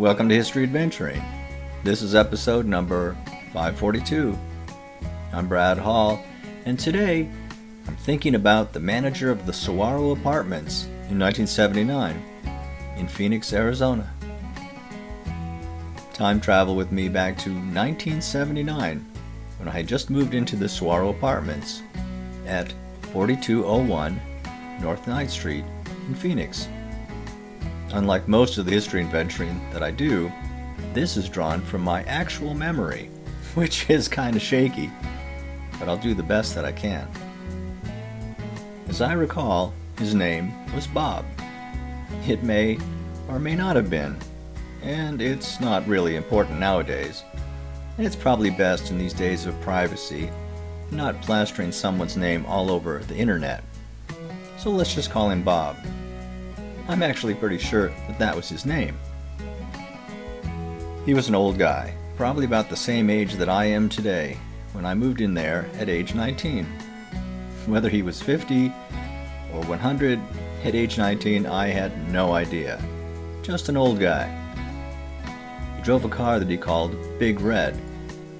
Welcome to History Adventuring. This is episode number 542. I'm Brad Hall, and today I'm thinking about the manager of the Saguaro Apartments in 1979 in Phoenix, Arizona. Time travel with me back to 1979 when I had just moved into the Saguaro Apartments at 4201 North 9th Street in Phoenix. Unlike most of the history adventuring that I do, this is drawn from my actual memory, which is kind of shaky, but I'll do the best that I can. As I recall, his name was Bob. It may or may not have been, and it's not really important nowadays. It's probably best in these days of privacy, not plastering someone's name all over the internet. So let's just call him Bob. I'm actually pretty sure that that was his name. He was an old guy, probably about the same age that I am today, when I moved in there at age 19. Whether he was 50 or 100 at age 19, I had no idea. Just an old guy. He drove a car that he called Big Red,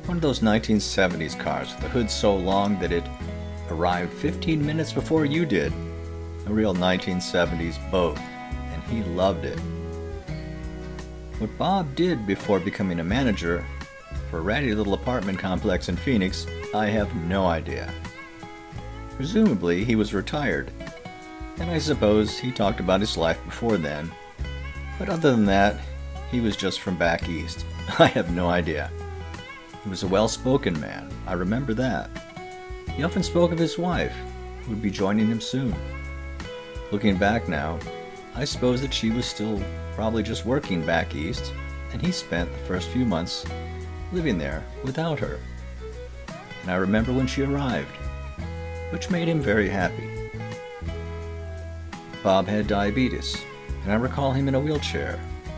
one of those 1970s cars with the hood so long that it arrived 15 minutes before you did. A real 1970s boat, and he loved it. What Bob did before becoming a manager for a ratty little apartment complex in Phoenix, I have no idea. Presumably he was retired, and I suppose he talked about his life before then, but other than that, he was just from back east. I have no idea. He was a well-spoken man, I remember that. He often spoke of his wife, who would be joining him soon. Looking back now, I suppose that she was still probably just working back east, and he spent the first few months living there without her. And I remember when she arrived, which made him very happy. Bob had diabetes, and I recall him in a wheelchair,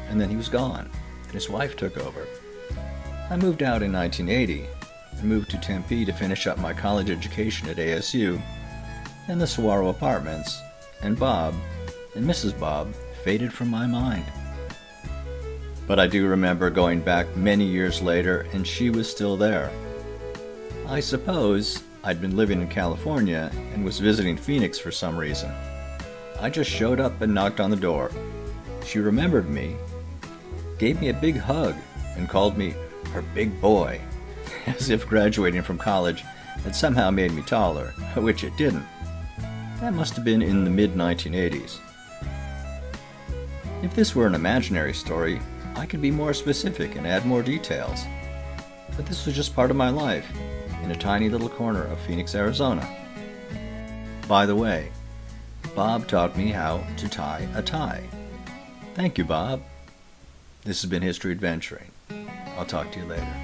and then he was gone, and his wife took over. I moved out in 1980, and moved to Tempe to finish up my college education at ASU, and the Saguaro Apartments, and Bob and Mrs. Bob faded from my mind. But I do remember going back many years later, and she was still there. I suppose I'd been living in California and was visiting Phoenix for some reason. I just showed up and knocked on the door. She remembered me, gave me a big hug, and called me her big boy, as if graduating from college had somehow made me taller, which it didn't. That must have been in the mid-1980s. If this were an imaginary story, I could be more specific and add more details. But this was just part of my life, in a tiny little corner of Phoenix, Arizona. By the way, Bob taught me how to tie a tie. Thank you, Bob. This has been History Adventuring. I'll talk to you later.